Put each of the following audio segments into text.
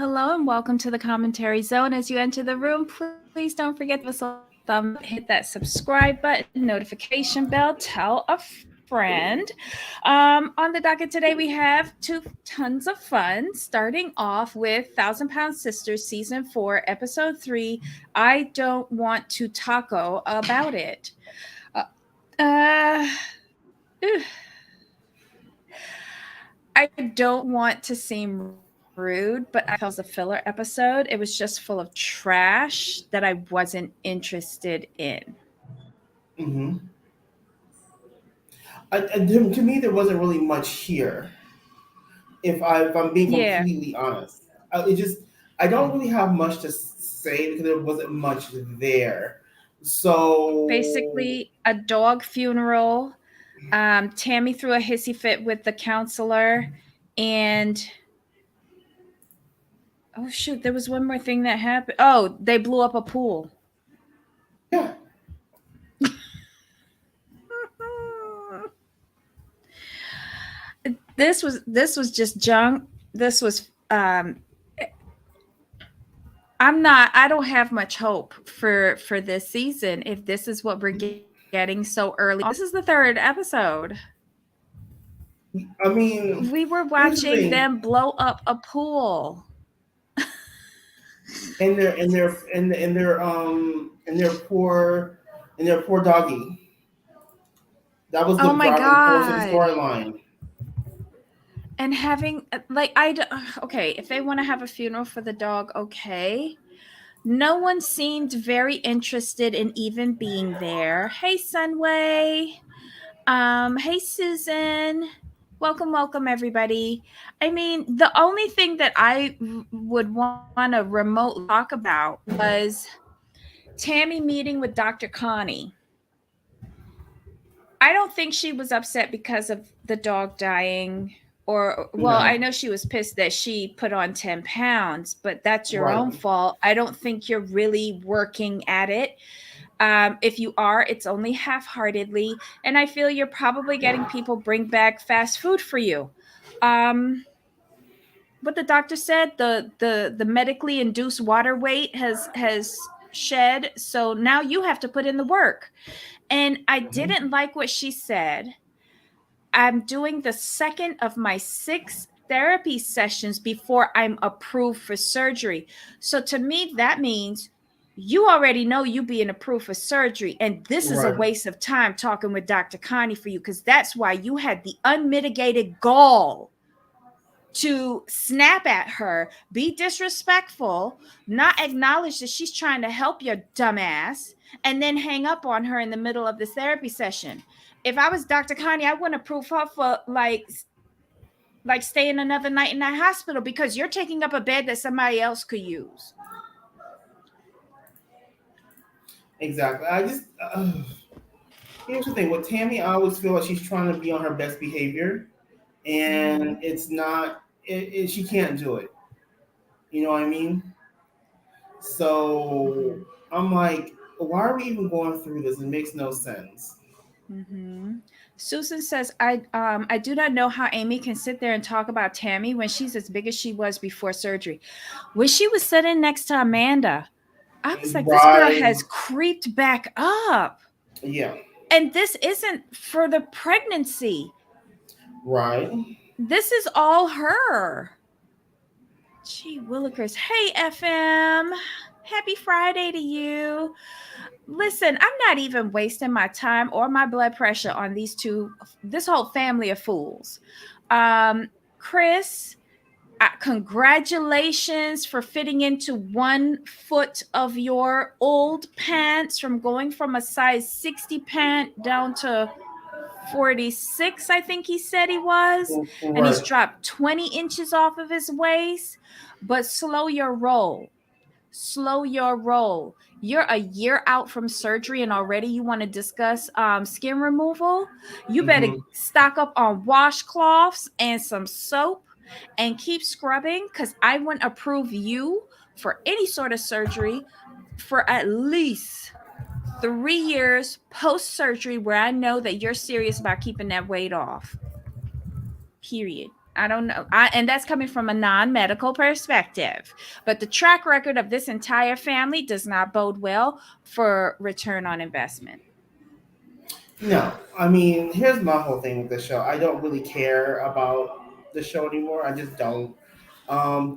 hello, and welcome to the commentary zone. As you enter the room, please don't forget to give us a thumb up, hit that subscribe button, notification bell, tell a friend. On the docket today, we have tons of fun. Starting off with Thousand Pound Sisters season 4, episode 3. I don't want to taco about it. Uh, I don't want to seem rude, but I felt a filler episode. It was just full of trash that I wasn't interested in. Mm-hmm. To me, there wasn't really much here. If I'm being Yeah. completely honest, it just I don't really have much to say because there wasn't much there. So Basically, a dog funeral. Tammy threw a hissy fit with the counselor. And oh, shoot, there was one more thing that happened. Oh, they blew up a pool. yeah, This was just junk. This was I don't have much hope for this season if this is what we're getting so early. This is the third episode. I mean, We were here's the watching thing, them blow up a pool. and their poor doggy. That was the Oh my driving force of the god. storyline. And having okay, if they want to have a funeral for the dog, okay. No one seemed very interested in even being there. Hey Sunway. Hey Susan. Welcome everybody. I mean, the only thing that I would want to remotely talk about was Tammy meeting with Dr. Connie. I don't think she was upset because of the dog dying, or well, I No, know she was pissed that she put on 10 pounds, but that's your right. own fault. I don't think you're really working at it. If you are, it's only half-heartedly, and I feel you're probably getting people bring back fast food for you. um what the doctor said, the medically induced water weight has shed, so now you have to put in the work. And I Mhm. didn't like what she said. I'm doing the second of my 6 therapy sessions before I'm approved for surgery. So to me, that means you already know you being approved for surgery. And this is a Right. waste of time talking with Dr. Connie for you, because that's why you had the unmitigated gall to snap at her, be disrespectful, not acknowledge that she's trying to help your dumbass, and then hang up on her in the middle of this therapy session. If I was Dr. Connie, I wouldn't approve her for like staying another night in that hospital because you're taking up a bed that somebody else could use. Exactly. Here's the thing with Tammy. I always feel like she's trying to be on her best behavior, and Mm-hmm. it's not. She can't do it. You know what I mean? So Mm-hmm. I'm like, why are we even going through this? It makes no sense. Mm-hmm. Susan says, I do not know how Amy can sit there and talk about Tammy when she's as big as she was before surgery. When she was sitting next to Amanda, I was like, this girl Right. has creeped back up. Yeah. And this isn't for the pregnancy. Right. This is all her. Gee willikers. Hey, FM. Happy Friday to you. Listen, I'm not even wasting my time or my blood pressure on this whole family of fools. Chris, congratulations for fitting into 1 foot of your old pants from going from a size 60 pant down to 46, I think he said he was. And he's Right. dropped 20 inches off of his waist. But slow your roll. Slow your roll. You're a year out from surgery and already you want to discuss skin removal. You better Hmm. stock up on washcloths and some soap and keep scrubbing, because I wouldn't approve you for any sort of surgery for at least 3 years post surgery, where I know that you're serious about keeping that weight off. Period. I don't know. And that's coming from a non-medical perspective. But the track record of this entire family does not bode well for return on investment. No, I mean, here's my whole thing with the show. I don't really care about the show anymore. I just don't.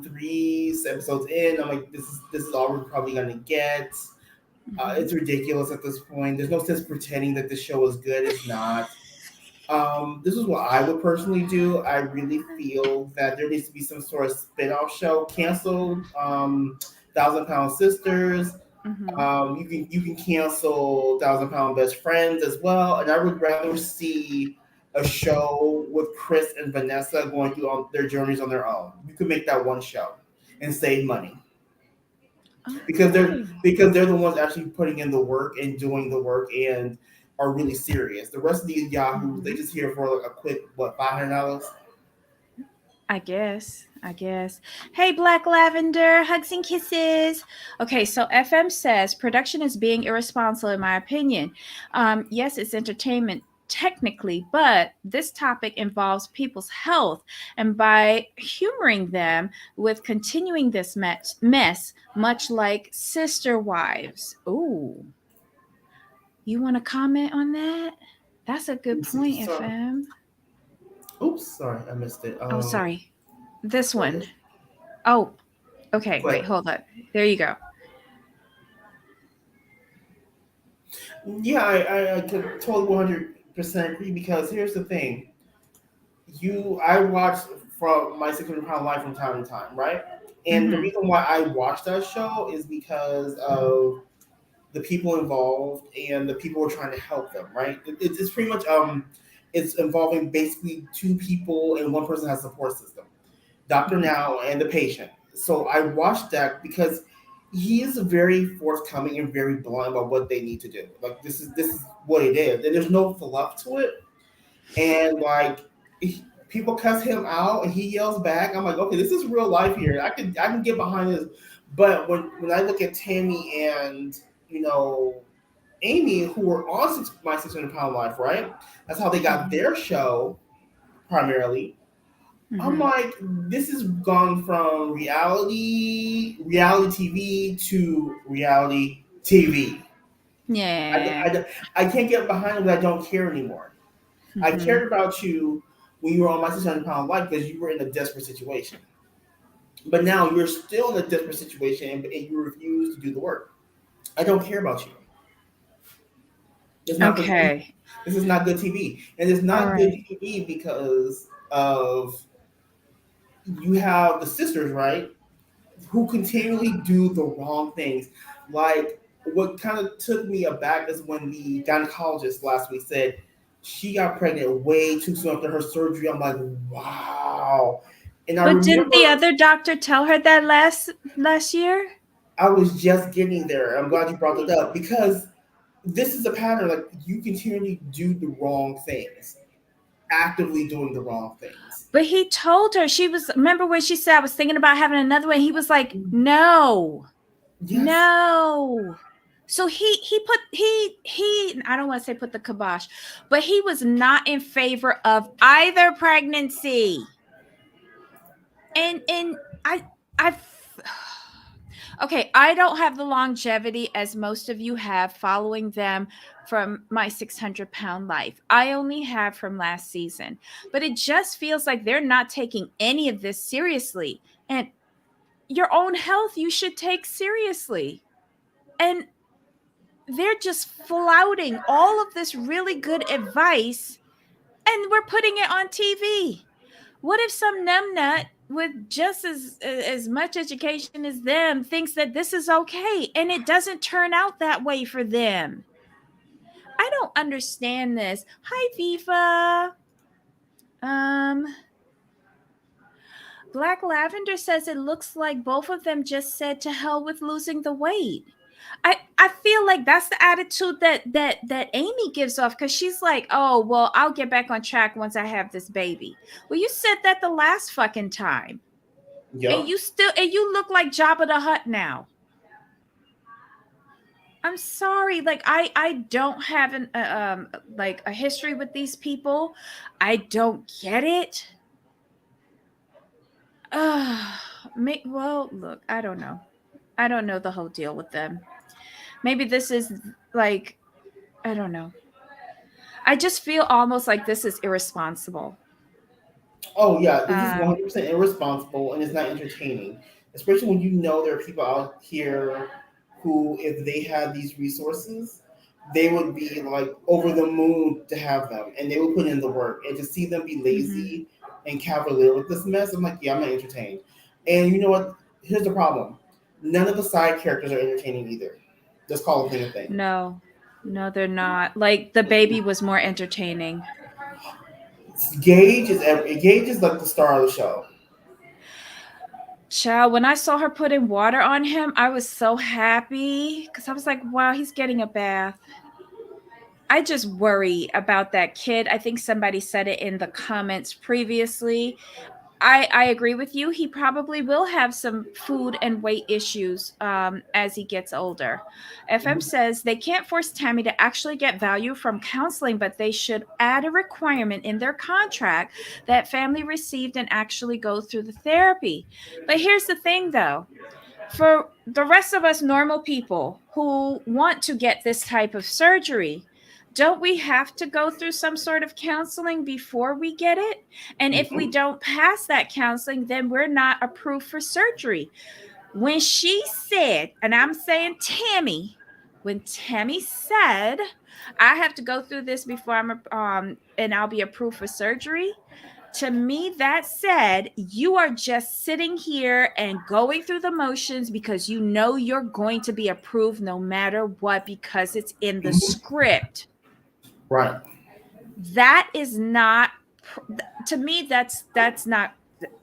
Three episodes in, I'm like, this is all we're probably gonna get. It's ridiculous at this point. There's no sense pretending that the show is good. It's not. This is what I would personally do. I really feel that there needs to be some sort of spin-off show canceled. Thousand Pound Sisters. Mm-hmm. You can cancel Thousand Pound Best Friends as well, and I would rather see a show with Chris and Vanessa going through on their journeys on their own. You could make that one show and save money because they're Okay. because they're the ones actually putting in the work and doing the work and are really serious. The rest of these yahoos, they Mm-hmm. just here for like a quick what $500. I guess. I guess. Hey, Black Lavender, hugs and kisses. Okay, so FM says production is being irresponsible, in my opinion. Yes, it's entertainment technically, but this topic involves people's health. And by humoring them with continuing this mess, much like Sister Wives. Ooh, you want to comment on that? That's a good point, Sorry, FM. oops, sorry, I missed it. Oh, sorry. This Go one. ahead. Oh, okay. Go Wait, ahead. hold on. There you go. Yeah, I could totally 100% agree because here's the thing. I watch from My 600 Pound Life from time to time, right? And the Mm-hmm. reason why I watch that show is because of the people involved and the people who are trying to help them, right? It's pretty much it's involving basically two people and one person has a support system, Doctor Mm-hmm. Now and the patient. So I watched that because he is very forthcoming and very blunt about what they need to do. Like this is what it is, and there's no fluff to it. And like people cuss him out and he yells back. I'm like, okay, this is real life here. I can get behind this. But when I look at Tammy and you know Amy, who were on My 600 Pound Life, right? That's how they got Mm-hmm. their show primarily. I'm Mm-hmm. like, this has gone from reality TV to reality TV. I, Yeah. I, I can't get behind it, but I don't care anymore. I Mm-hmm. cared about you when you were on My 600 Pound Life because you were in a desperate situation. But now you're still in a desperate situation and you refuse to do the work. I don't care about you. It's not good. Okay. This is not good TV, and it's All not good right. TV because of you have the sisters, right, who continually do the wrong things. Like what kind of took me aback is when the gynecologist last week said she got pregnant way too soon after her surgery. I'm like, wow. And I But didn't the remember other doctor tell her that last year? I was just getting there. I'm glad you brought it up because this is a pattern. Like you continually do the wrong things, actively doing the wrong things. But he told her she was. Remember when she said I was thinking about having another one? He was like, no, Yes. no. So he put he I don't want to say put the kibosh, but he was not in favor of either pregnancy. And I okay, I don't have the longevity as most of you have following them from My 600 Pound Life. I only have from last season, but it just feels like they're not taking any of this seriously. And your own health you should take seriously. And they're just flouting all of this really good advice and we're putting it on TV. What if some numbnut with just as much education as them thinks that this is okay and it doesn't turn out that way for them? I don't understand this. Hi, Viva. Um, Black Lavender says it looks like both of them just said to hell with losing the weight. I feel like that's the attitude that Amy gives off because she's like, oh well, I'll get back on track once I have this baby. Well, you said that the last fucking time, and Yep. you look like Jabba the Hutt now. I'm sorry, like I don't have an like a history with these people. I don't get it. Well, look, I don't know. I don't know the whole deal with them. Maybe this is like, I don't know. I just feel almost like this is irresponsible. Oh yeah, this is Um, 100% irresponsible and it's not entertaining. Especially when you know there are people out here who, if they had these resources, they would be like over the moon to have them, and they would put in the work. And to see them be mhm. lazy and cavalier with this mess, I'm like, yeah, I'm not entertained. And you know what? Here's the problem: none of the side characters are entertaining either. Just call a thing a thing. No, no, they're not. Like the baby was more entertaining. Gage is like the star of the show. Child, when I saw her putting water on him, I was so happy because I was like, wow, he's getting a bath. I just worry about that kid. I think somebody said it in the comments previously. I agree with you. He probably will have some food and weight issues as he gets older. FM says they can't force Tammy to actually get value from counseling, but they should add a requirement in their contract that family received and actually go through the therapy. But here's the thing, though, for the rest of us normal people who want to get this type of surgery, don't we have to go through some sort of counseling before we get it? And if we Mhm. don't pass that counseling, then we're not approved for surgery. When she said, and I'm saying Tammy, when Tammy said, I have to go through this before and I'll be approved for surgery, to me, that said, you are just sitting here and going through the motions because you know you're going to be approved no matter what because it's in the Mhm. script. Right. That is not, to me, that's not,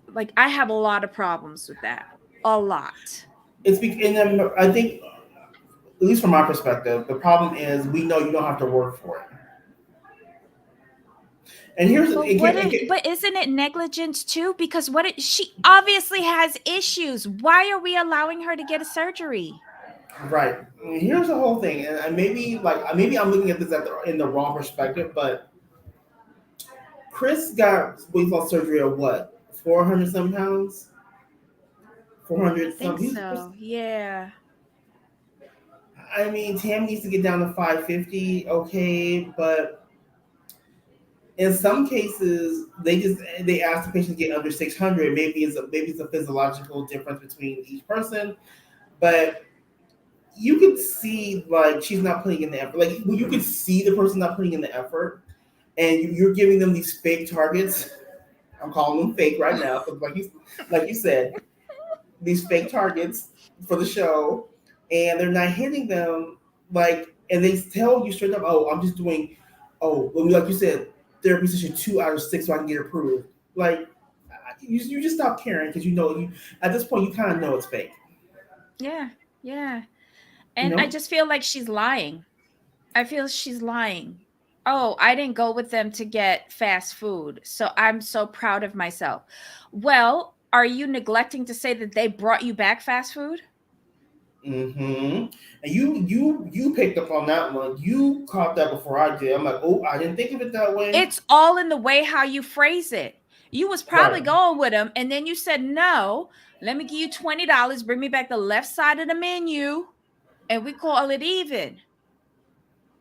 like, I have a lot of problems with that. A lot. And I think, at least from my perspective, the problem is we know you don't have to work for it. And here's But isn't it negligence too? Because she obviously has issues. Why are we allowing her to get a surgery? right. Here's the whole thing, and maybe I'm looking at this in the wrong perspective, but Chris got weight loss surgery at what, 400 some pounds, I 400 think some. so. Yeah. I mean, Tam needs to get down to 550, okay, but in some cases they ask the patient to get under 600. Maybe it's a physiological difference between each person, but you could see like she's not putting in the effort. Like you could see the person not putting in the effort, and you're giving them these fake targets. I'm calling them fake right now, but like you said, these fake targets for the show, and they're not hitting them. Like, and they tell you straight up, "Oh, I'm just doing, like you said, therapy session 2 out of 6 so I can get approved." Like, you just stop caring because you at this point you kind of know it's fake. Yeah. Yeah. You And I know. just feel like she's lying. I feel she's lying. Oh, I didn't go with them to get fast food. So I'm so proud of myself. Well, are you neglecting to say that they brought you back fast food? Mm-hmm. And you picked up on that one. You caught that before I did. I'm like, oh, I didn't think of it that way. It's all in the way how you phrase it. You was probably Right. going with them and then you said, "No, let me give you $20, bring me back the left side of the menu and we call it even."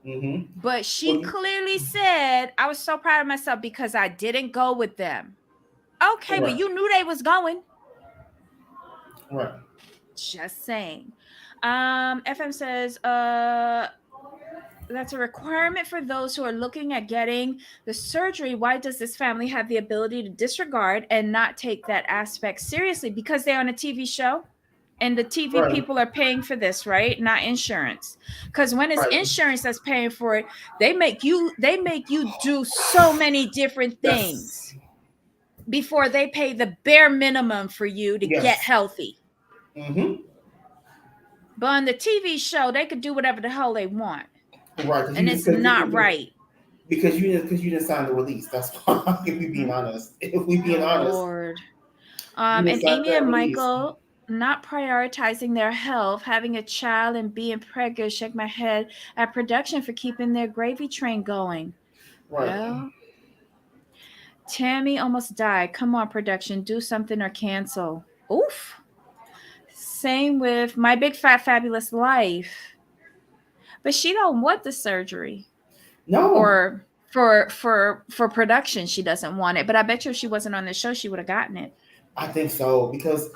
Mm-hmm. But she Well, you, clearly said, "I was so proud of myself because I didn't go with them." Okay, well, right. you knew they was going. Right. Just saying. FM says, that's a requirement for those who are looking at getting the surgery. Why does this family have the ability to disregard and not take that aspect seriously? Because they're on a TV show and the TV Right. people are paying for this, right? Not insurance. Because when it's Right. insurance that's paying for it, they make you do so many different Yes. things before they pay the bare minimum for you to get Yes. healthy. Mm-hmm. But on the TV show, they could do whatever the hell they want. Right. And it's not right. Because you didn't sign the release. That's why. If we being honest, if we being Oh honest, Lord. you didn't And sign Amy that and release. Michael not prioritizing their health, having a child and being pregnant, shake my head at production for keeping their gravy train going. Right. Well, Tammy almost died. Come on, production, do something or cancel. Oof. Same with My Big Fat Fabulous Life. But she don't want the surgery. No, Or for production, she doesn't want it. But I bet you if she wasn't on the show, she would have gotten it. I think so because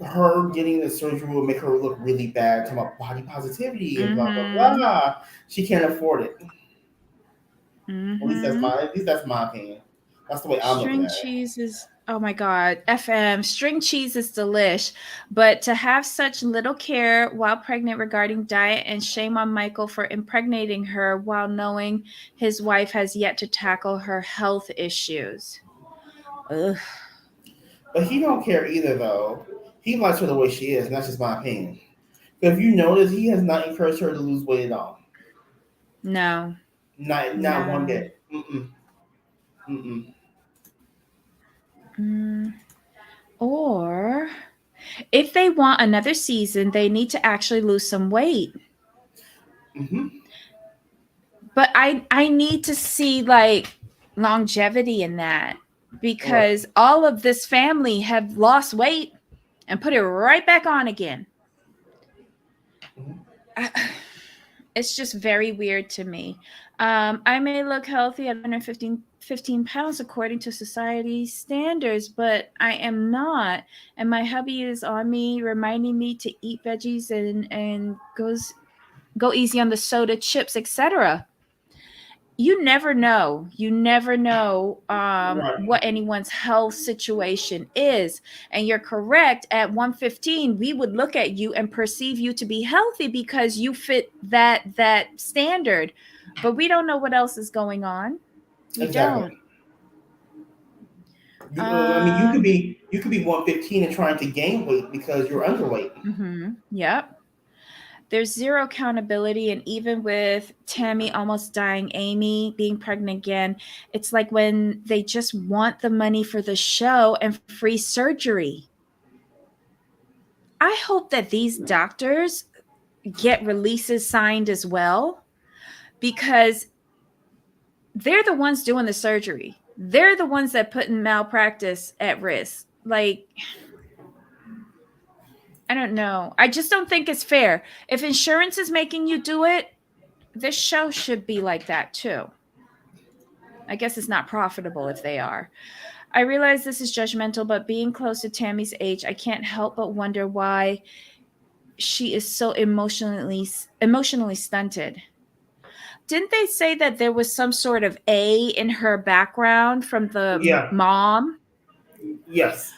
her getting the surgery will make her look really bad. Talking about body positivity and blah blah Mm-hmm. blah. She can't afford it. Mm-hmm. At least that's my opinion. That's the way I'm looking String at it. cheese is, oh my God, FM. String cheese is delish. But to have such little care while pregnant regarding diet, and shame on Michael for impregnating her while knowing his wife has yet to tackle her health issues. Ugh. But he don't care either though. He likes her the way she is, and that's just my opinion. If you notice, he has not encouraged her to lose weight at all. No, Not one no. bit. Mm-mm. Mm-mm. Mm. Or if they want another season, they need to actually lose some weight. Mm-hmm. But I need to see like longevity in that, Right. because all of this family have lost weight and put it right back on again. Mm-hmm. It's just very weird to me. I may look healthy at 115 pounds according to society standards, but I am not. And my hubby is on me, reminding me to eat veggies and go easy on the soda, chips, etc. You never know. You never know Right. what anyone's health situation is. And you're correct. At 115, we would look at you and perceive you to be healthy because you fit that standard. But we don't know what else is going on. We Exactly. don't. I mean, Um, you could be 115 and trying to gain weight because you're underweight. yep. There's zero accountability. And even with Tammy almost dying, Amy being pregnant again, it's like when they just want the money for the show and free surgery. I hope that these doctors get releases signed as well, because they're the ones doing the surgery. They're the ones that put in malpractice at risk. Like, I don't know. I just don't think it's fair. If insurance is making you do it, this show should be like that too. I guess it's not profitable if they are. I realize this is judgmental, but being close to Tammy's age, I can't help but wonder why she is so emotionally stunted. Didn't they say that there was some sort of A in her background from the Yeah. mom? Yes.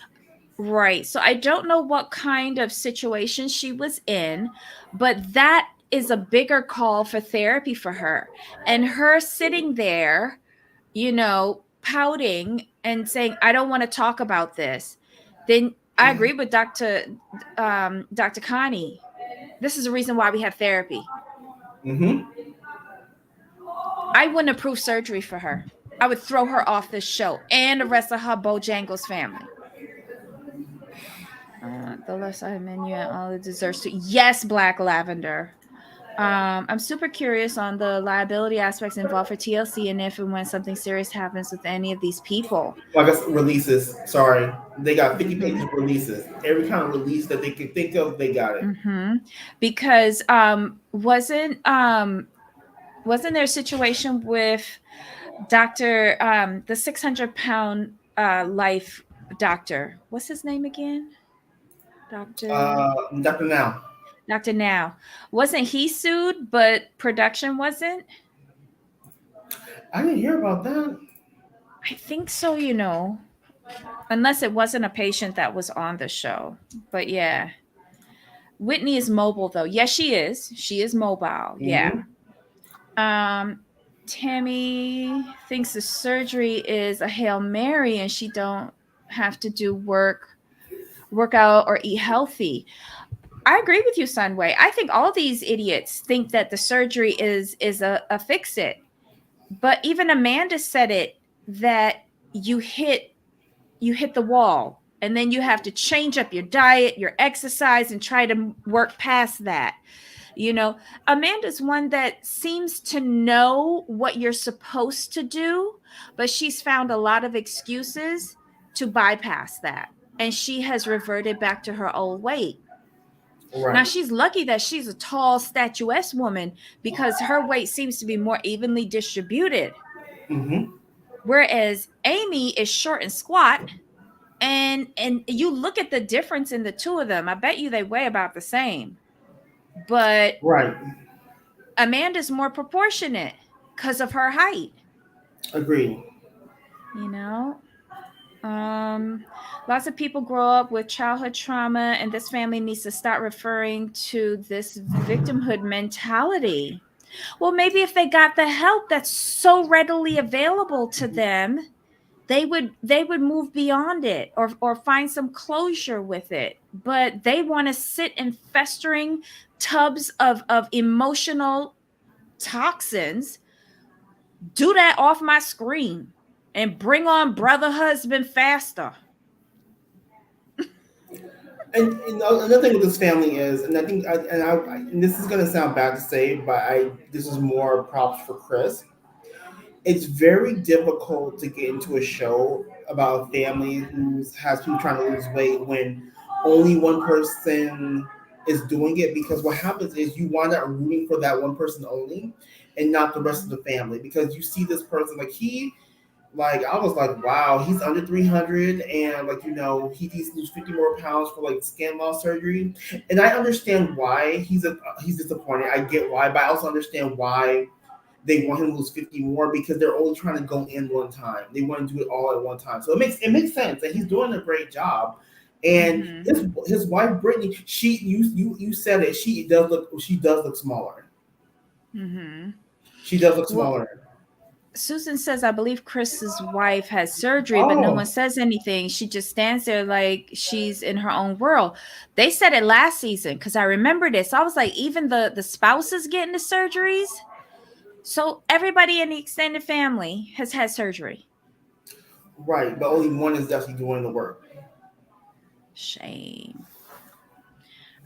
Right. So I don't know what kind of situation she was in, but that is a bigger call for therapy for her. And her sitting there, pouting and saying, I don't want to talk about this, then I agree with Dr. Connie. This is a reason why we have therapy. Mm-hmm. I wouldn't approve surgery for her. I would throw her off this show and the rest of her Bojangles family. The left side menu and all the desserts too. Yes, Black Lavender. I'm super curious on the liability aspects involved for TLC, and if and when something serious happens with any of these people. Like I said, releases. Sorry, they got 50 pages Mm-hmm. of releases. Every kind of release that they could think of, they got it. Mm-hmm. Because wasn't there a situation with Dr. The 600-pound life doctor? What's his name again? Dr. Dr. Now, Dr. Now. Wasn't he sued, but production wasn't? I didn't hear about that. I think so, unless it wasn't a patient that was on the show. But yeah. Whitney is mobile though. Yes, she is. She is mobile. Yeah. Mm-hmm. Tammy thinks the surgery is a Hail Mary and she don't have to do workout or eat healthy. I agree with you, Sunway. I think all these idiots think that the surgery is a fix it. But even Amanda said it, that you hit the wall and then you have to change up your diet, your exercise, and try to work past that. You know, Amanda's one that seems to know what you're supposed to do, but she's found a lot of excuses to bypass that. And she has reverted back to her old weight. Now, Right. she's lucky that she's a tall, statuesque woman because her weight seems to be more evenly distributed. Mm-hmm. Whereas Amy is short and squat, and you look at the difference in the two of them. I bet you they weigh about the same. But Right. Amanda's more proportionate because of her height, Agreed. you know? Um, Lots of people grow up with childhood trauma, and this family needs to start referring to this victimhood mentality. Well, maybe if they got the help that's so readily available to them, they would move beyond it, or find some closure with it. But they want to sit in festering tubs of emotional toxins. Do that off my screen and bring on brother husband faster. And another thing with this family is, and I think, and this is gonna sound bad to say, but this is more props for Chris. It's very difficult to get into a show about a family who has people trying to lose weight when only one person is doing it, because what happens is you wind up rooting for that one person only and not the rest of the family, because you see this person like I was like, wow, he's under 300, and he needs to lose 50 more pounds for like skin loss surgery. And I understand why he's disappointed. I get why, but I also understand why they want him to lose 50 more, because they're only trying to go in one time. They want to do it all at one time. So it makes sense, and he's doing a great job. And Mm-hmm. his wife Brittany, you said it. She does look smaller. Mm-hmm. She does look Well, smaller. Susan says, I believe Chris's wife has surgery, but no one Oh, says anything. She just stands there like she's in her own world. They said it last season because I remember this. I was like, even the spouses getting the surgeries. So everybody in the extended family has had surgery. right. But only one is definitely doing the work. Shame.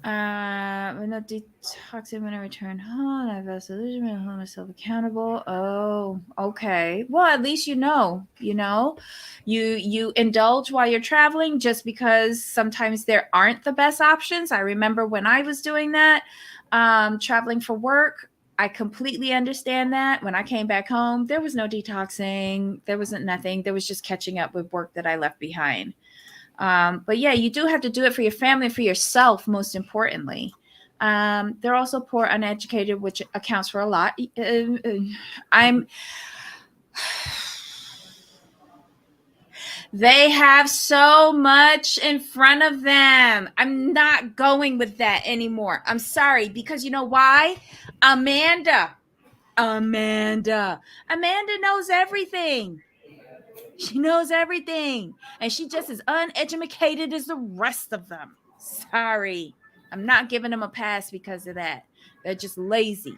We're not detoxing when I return home. I have a solution. I hold myself accountable. Oh, okay. Well, at least you know. You indulge while you're traveling, just because sometimes there aren't the best options. I remember when I was doing that, traveling for work. I completely understand that. When I came back home, there was no detoxing. There wasn't nothing. There was just catching up with work that I left behind. But yeah, you do have to do it for your family, for yourself, most importantly. They're also poor, uneducated, which accounts for a lot. I'm. They have so much in front of them. I'm not going with that anymore. I'm sorry, because you know why? Amanda. Amanda knows everything. She knows everything. And she just as uneducated as the rest of them. Sorry. I'm not giving them a pass because of that. They're just lazy.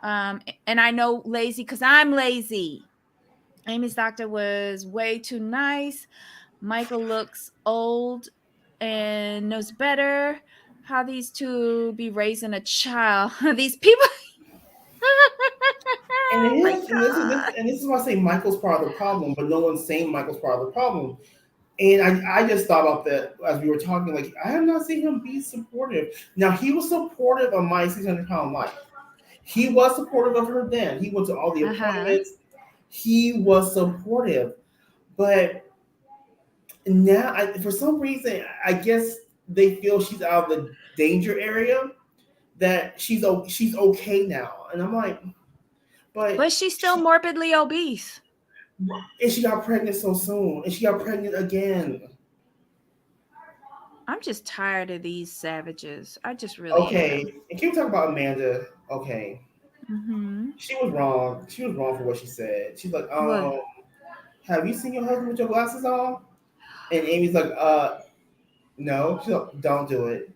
And I know lazy because I'm lazy. Amy's doctor was way too nice. Michael looks old and knows better. How these two be raising a child? These people. And it Oh my is, and God. this is why I say Michael's part of the problem, but no one's saying Michael's part of the problem. And I just thought about that as we were talking. Like, I have not seen him be supportive. Now, he was supportive of my 600-pound life. He was supportive of her then. He went to all the Uh huh. appointments. He was supportive. But now, for some reason, I guess they feel she's out of the danger area, that she's okay now. And I'm like, But but she's still morbidly obese. and she got pregnant so soon, and she got pregnant again. I'm just tired of these savages. I just really am. Okay, and can we talk about Amanda? Okay, Mm-hmm. she was wrong. She was wrong for what she said. She's like, What? have you seen your husband with your glasses on? And Amy's like, no. She's like, don't do it.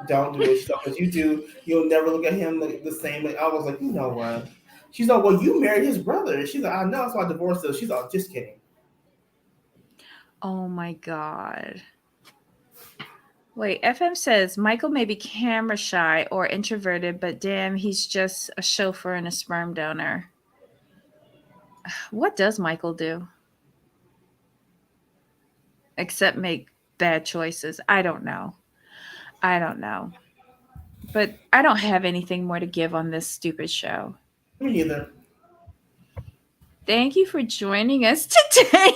Don't do it. She's like, if you do, you'll never look at him like the same. Like, I was like, you know what? She's like, well, you married his brother. She's like, I know, that's why I divorced her. She's like, just kidding. Oh my God. Wait, FM says Michael may be camera shy or introverted, but damn, he's just a chauffeur and a sperm donor. What does Michael do? Except make bad choices. I don't know. But I don't have anything more to give on this stupid show. Me neither. Thank you for joining us today.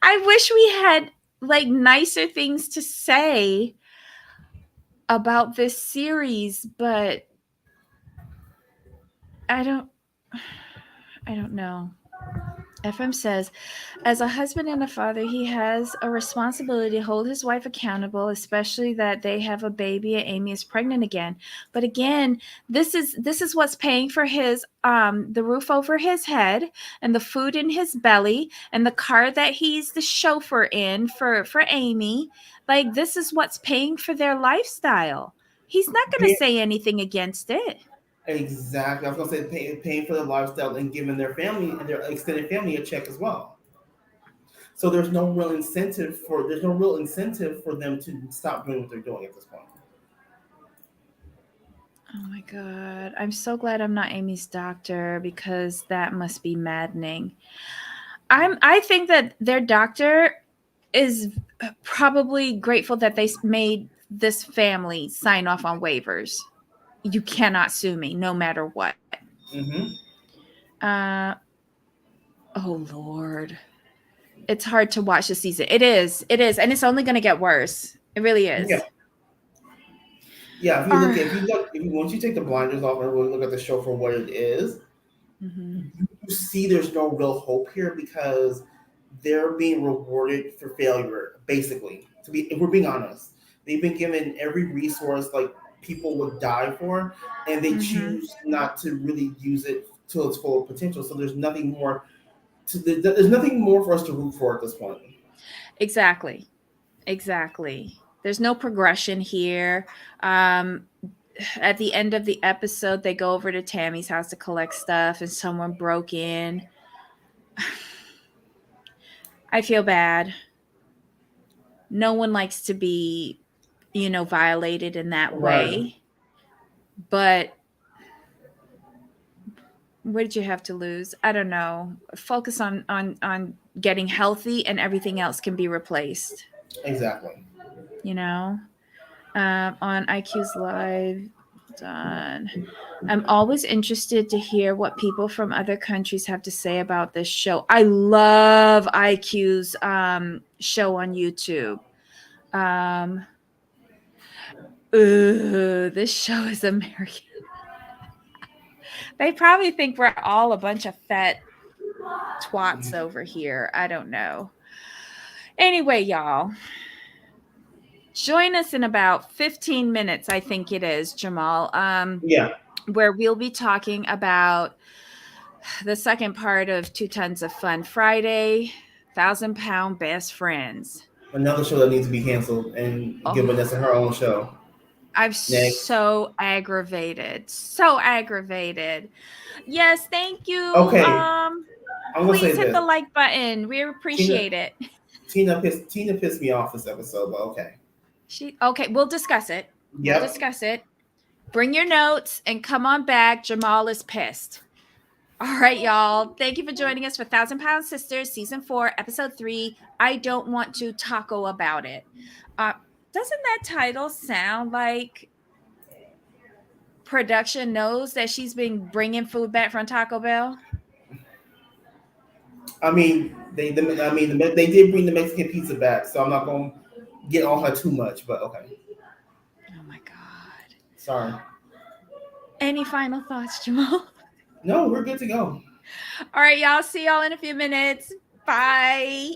I wish we had like nicer things to say about this series, but I don't know. FM says, as a husband and a father, he has a responsibility to hold his wife accountable, especially that they have a baby and Amy is pregnant again. But again, this is what's paying for his the roof over his head and the food in his belly and the car that he's the chauffeur in for Amy. Like, this is what's paying for their lifestyle. He's not going to say anything against it. Exactly. I was gonna say paying for their lifestyle and giving their family and their extended family a check as well. So there's no real incentive for them to stop doing what they're doing at this point. Oh my God. I'm so glad I'm not Amy's doctor, because that must be maddening. I think that their doctor is probably grateful that they made this family sign off on waivers. You cannot sue me no matter what. Mm-hmm. Oh Lord. It's hard to watch the season. It is. And it's only going to get worse. It really is. Yeah. Once you take the blinders off and really look at the show for what it is, you see there's no real hope here, because they're being rewarded for failure, basically. If we're being honest, they've been given every resource like people would die for, and they choose not to really use it to its full potential. So there's nothing more for us to root for at this point. Exactly. There's no progression here. At the end of the episode, they go over to Tammy's house to collect stuff, and someone broke in. I feel bad. No one likes to be, violated in that way. But what did you have to lose? I don't know. Focus on getting healthy, and everything else can be replaced. Exactly. On IQ's Live, done. I'm always interested to hear what people from other countries have to say about this show. I love IQ's show on YouTube. This show is American. They probably think we're all a bunch of fat twats over here. I don't know. Anyway, y'all, join us in about 15 minutes, I think it is, Jamal. Where we'll be talking about the second part of 2 Tons of Fun Friday, 1,000 Pound Best Friends. Another show that needs to be canceled and give Vanessa her own show. I'm so aggravated. Yes, thank you. Okay. Please hit the like button. We appreciate it. Tina pissed me off this episode, but okay. We'll discuss it. Yep. We'll discuss it. Bring your notes and come on back. Jamal is pissed. All right, y'all. Thank you for joining us for 1,000 Pound Sisters, Season 4, Episode 3. I don't want to taco about it. Doesn't that title sound like production knows that she's been bringing food back from Taco Bell? I mean, they did bring the Mexican pizza back, so I'm not going to get on her too much, but okay. Oh my God. Sorry. Any final thoughts, Jamal? No, we're good to go. All right, y'all. See y'all in a few minutes. Bye.